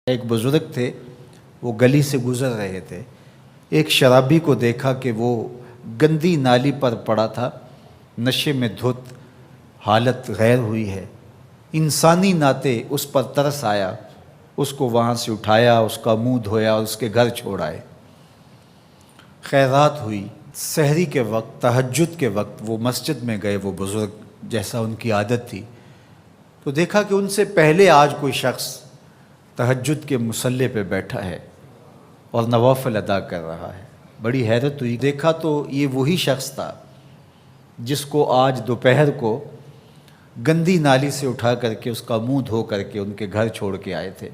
ایک بزرگ تھے، وہ گلی سے گزر رہے تھے، ایک شرابی کو دیکھا کہ وہ گندی نالی پر پڑا تھا، نشے میں دھت، حالت غیر ہوئی ہے۔ انسانی ناطے اس پر ترس آیا، اس کو وہاں سے اٹھایا، اس کا منہ دھویا اور اس کے گھر چھوڑ آئے۔ خیرات ہوئی، سحری کے وقت، تہجد کے وقت وہ مسجد میں گئے، وہ بزرگ جیسا ان کی عادت تھی، تو دیکھا کہ ان سے پہلے آج کوئی شخص تہجد کے مصلی پہ بیٹھا ہے اور نوافل ادا کر رہا ہے۔ بڑی حیرت ہوئی، دیکھا تو یہ وہی شخص تھا جس کو آج دوپہر کو گندی نالی سے اٹھا کر کے اس کا منہ دھو کر کے ان کے گھر چھوڑ کے آئے تھے۔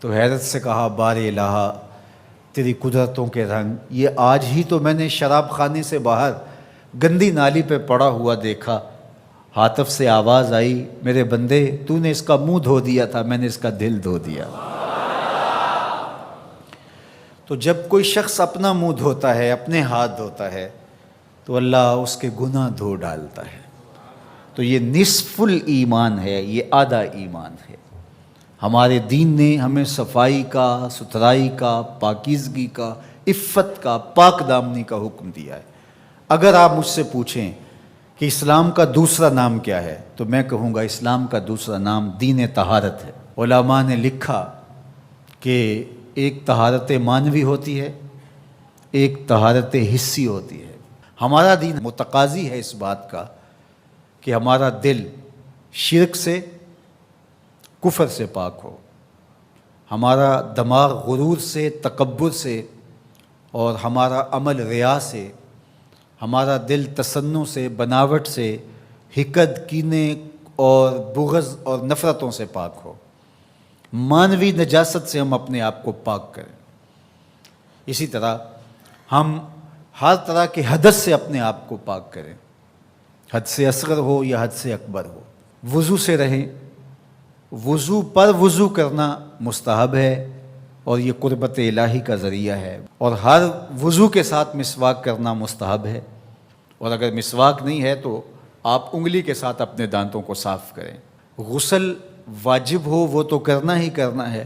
تو حیرت سے کہا، بار الہ تیری قدرتوں کے رنگ، یہ آج ہی تو میں نے شراب خانے سے باہر گندی نالی پہ پڑا ہوا دیکھا۔ ہاتف سے آواز آئی، میرے بندے تو نے اس کا منہ دھو دیا تھا، میں نے اس کا دل دھو دیا۔ تو جب کوئی شخص اپنا منہ دھوتا ہے، اپنے ہاتھ دھوتا ہے، تو اللہ اس کے گناہ دھو ڈالتا ہے۔ تو یہ نصف الایمان ہے، یہ آدھا ایمان ہے۔ ہمارے دین نے ہمیں صفائی کا، ستھرائی کا، پاکیزگی کا، عفت کا، پاک دامنی کا حکم دیا ہے۔ اگر آپ مجھ سے پوچھیں کہ اسلام کا دوسرا نام کیا ہے، تو میں کہوں گا اسلام کا دوسرا نام دین طہارت ہے۔ علماء نے لکھا کہ ایک طہارت معنوی ہوتی ہے، ایک طہارت حسی ہوتی ہے۔ ہمارا دین متقاضی ہے اس بات کا کہ ہمارا دل شرک سے، کفر سے پاک ہو، ہمارا دماغ غرور سے، تکبر سے، اور ہمارا عمل ریا سے، ہمارا دل تصنع سے، بناوٹ سے، حقد، کینے اور بغض اور نفرتوں سے پاک ہو۔ مانوی نجاست سے ہم اپنے آپ کو پاک کریں۔ اسی طرح ہم ہر طرح کے حدث سے اپنے آپ کو پاک کریں، حد سے اصغر ہو یا حد سے اکبر ہو۔ وضو سے رہیں، وضو پر وضو کرنا مستحب ہے اور یہ قربت الہی کا ذریعہ ہے، اور ہر وضو کے ساتھ مسواک کرنا مستحب ہے، اور اگر مسواک نہیں ہے تو آپ انگلی کے ساتھ اپنے دانتوں کو صاف کریں۔ غسل واجب ہو وہ تو کرنا ہی کرنا ہے،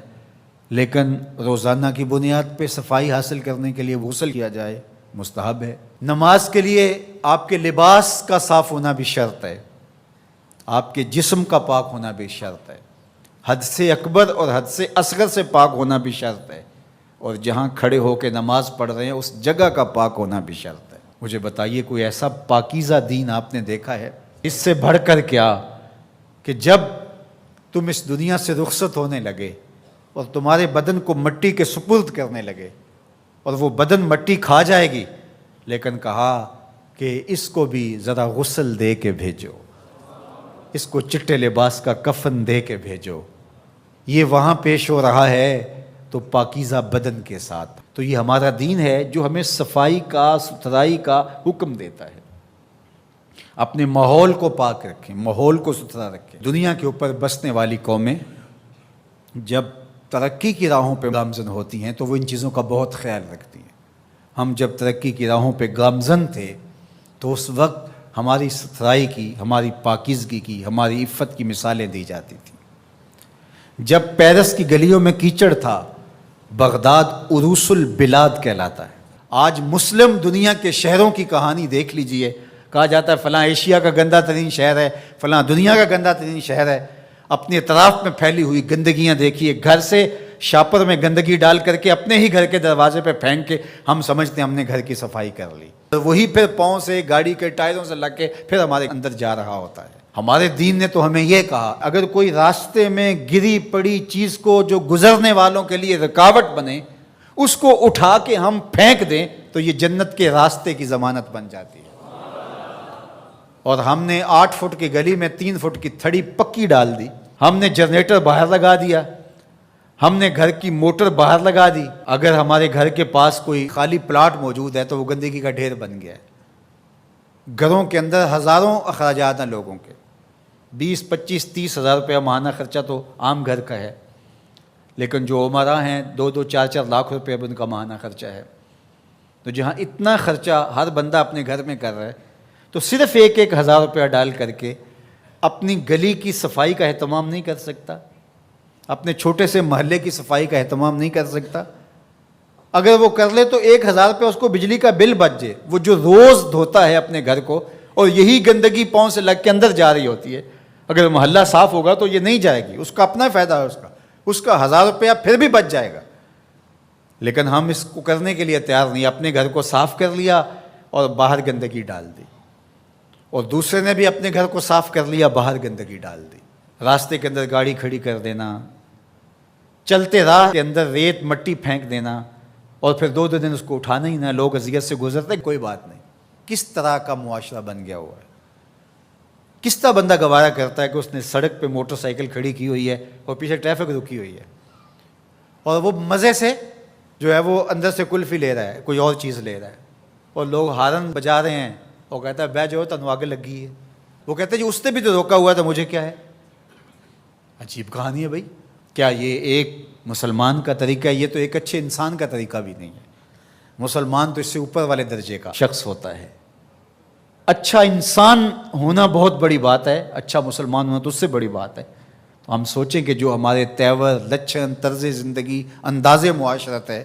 لیکن روزانہ کی بنیاد پہ صفائی حاصل کرنے کے لیے غسل کیا جائے، مستحب ہے۔ نماز کے لیے آپ کے لباس کا صاف ہونا بھی شرط ہے، آپ کے جسم کا پاک ہونا بھی شرط ہے، حد سے اکبر اور حد سے اصغر سے پاک ہونا بھی شرط ہے، اور جہاں کھڑے ہو کے نماز پڑھ رہے ہیں اس جگہ کا پاک ہونا بھی شرط ہے۔ مجھے بتائیے کوئی ایسا پاکیزہ دین آپ نے دیکھا ہے؟ اس سے بڑھ کر کیا کہ جب تم اس دنیا سے رخصت ہونے لگے اور تمہارے بدن کو مٹی کے سپرد کرنے لگے، اور وہ بدن مٹی کھا جائے گی، لیکن کہا کہ اس کو بھی ذرا غسل دے کے بھیجو، اس کو چٹے لباس کا کفن دے کے بھیجو۔ یہ وہاں پیش ہو رہا ہے تو پاکیزہ بدن کے ساتھ۔ تو یہ ہمارا دین ہے جو ہمیں صفائی کا، ستھرائی کا حکم دیتا ہے۔ اپنے ماحول کو پاک رکھیں، ماحول کو ستھرا رکھیں۔ دنیا کے اوپر بسنے والی قومیں جب ترقی کی راہوں پہ گامزن ہوتی ہیں تو وہ ان چیزوں کا بہت خیال رکھتی ہیں۔ ہم جب ترقی کی راہوں پہ گامزن تھے تو اس وقت ہماری ستھرائی کی، ہماری پاکیزگی کی، ہماری عفت کی مثالیں دی جاتی تھیں۔ جب پیرس کی گلیوں میں کیچڑ تھا، بغداد عروس البلاد کہلاتا ہے۔ آج مسلم دنیا کے شہروں کی کہانی دیکھ لیجئے، کہا جاتا ہے فلاں ایشیا کا گندہ ترین شہر ہے، فلاں دنیا کا گندہ ترین شہر ہے۔ اپنے اطراف میں پھیلی ہوئی گندگیاں دیکھیے، گھر سے شاپر میں گندگی ڈال کر کے اپنے ہی گھر کے دروازے پہ پھینک کے ہم سمجھتے ہیں ہم نے گھر کی صفائی کر لی، وہی پھر پاؤں سے، گاڑی کے ٹائروں سے لگ کے پھر ہمارے اندر جا رہا ہوتا ہے۔ ہمارے دین نے تو ہمیں یہ کہا، اگر کوئی راستے میں گری پڑی چیز کو جو گزرنے والوں کے لیے رکاوٹ بنے، اس کو اٹھا کے ہم پھینک دیں تو یہ جنت کے راستے کی ضمانت بن جاتی ہے۔ اور ہم نے 8 فٹ کی گلی میں 3 فٹ کی تھڑی پکی ڈال دی، ہم نے جنریٹر باہر لگا دیا، ہم نے گھر کی موٹر باہر لگا دی۔ اگر ہمارے گھر کے پاس کوئی خالی پلاٹ موجود ہے تو وہ گندگی کا ڈھیر بن گیا ہے۔ گھروں کے اندر ہزاروں اخراجات ہیں لوگوں کے، 20، 25، 30 ہزار روپیہ ماہانہ خرچہ تو عام گھر کا ہے، لیکن جو عمرا ہیں 2، 4 لاکھ روپے اب ان کا ماہانہ خرچہ ہے۔ تو جہاں اتنا خرچہ ہر بندہ اپنے گھر میں کر رہا ہے، تو صرف 1 ہزار روپیہ ڈال کر کے اپنی گلی کی صفائی کا اہتمام نہیں کر سکتا؟ اپنے چھوٹے سے محلے کی صفائی کا اہتمام نہیں کر سکتا؟ اگر وہ کر لے تو 1,000 روپے اس کو بجلی کا بل بچ جائے. وہ جو روز دھوتا ہے اپنے گھر کو اور یہی گندگی پاؤں سے لگ کے اندر جا رہی ہوتی ہے، اگر محلہ صاف ہوگا تو یہ نہیں جائے گی. اس کا اپنا فائدہ ہے، اس کا 1,000 روپیہ پھر بھی بچ جائے گا. لیکن ہم اس کو کرنے کے لیے تیار نہیں. اپنے گھر کو صاف کر لیا اور باہر گندگی ڈال دی، اور دوسرے نے بھی اپنے گھر کو صاف کر لیا، باہر گندگی ڈال دی. راستے کے اندر گاڑی کھڑی کر دینا، چلتے راہ کے اندر ریت مٹی پھینک دینا، اور پھر 2 دن اس کو اٹھانا ہی نہ. لوگ اذیت سے گزرتے، کوئی بات نہیں. کس طرح کا معاشرہ بن گیا ہوا ہے؟ کس طرح بندہ گوارا کرتا ہے کہ اس نے سڑک پہ موٹر سائیکل کھڑی کی ہوئی ہے اور پیچھے ٹریفک رکی ہوئی ہے، اور وہ مزے سے جو ہے وہ اندر سے کلفی لے رہا ہے، کوئی اور چیز لے رہا ہے، اور لوگ ہارن بجا رہے ہیں. وہ کہتا ہے بہ جو تنو آگے لگی ہے. وہ کہتے ہیں جی اس نے بھی تو روکا ہوا تھا، مجھے کیا ہے؟ عجیب کہانی ہے بھائی. کیا یہ ایک مسلمان کا طریقہ ہے؟ یہ تو ایک اچھے انسان کا طریقہ بھی نہیں ہے. مسلمان تو اس سے اوپر والے درجے کا شخص ہوتا ہے. اچھا انسان ہونا بہت بڑی بات ہے، اچھا مسلمان ہونا تو اس سے بڑی بات ہے. تو ہم سوچیں کہ جو ہمارے تیور، لچھن، طرز زندگی، انداز معاشرت ہے،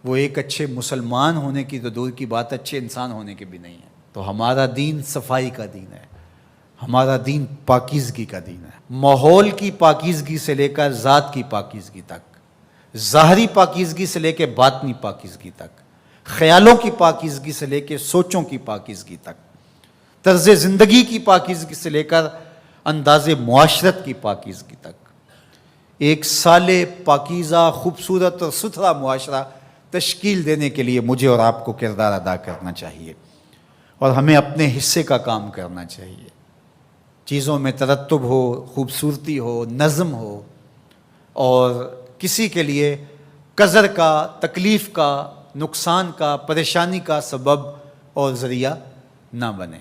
وہ ایک اچھے مسلمان ہونے کی تو دور کی بات، اچھے انسان ہونے کی بھی نہیں ہے. تو ہمارا دین صفائی کا دین ہے، ہمارا دین پاکیزگی کا دین ہے. ماحول کی پاکیزگی سے لے کر ذات کی پاکیزگی تک، ظاہری پاکیزگی سے لے کے باطنی پاکیزگی تک، خیالوں کی پاکیزگی سے لے کے سوچوں کی پاکیزگی تک، طرز زندگی کی پاکیزگی سے لے کر انداز معاشرت کی پاکیزگی تک. ایک صالح، پاکیزہ، خوبصورت اور ستھرا معاشرہ تشکیل دینے کے لیے مجھے اور آپ کو کردار ادا کرنا چاہیے، اور ہمیں اپنے حصے کا کام کرنا چاہیے. چیزوں میں ترتب ہو، خوبصورتی ہو، نظم ہو، اور کسی کے لیے قذر کا، تکلیف کا، نقصان کا، پریشانی کا سبب اور ذریعہ نہ بنے.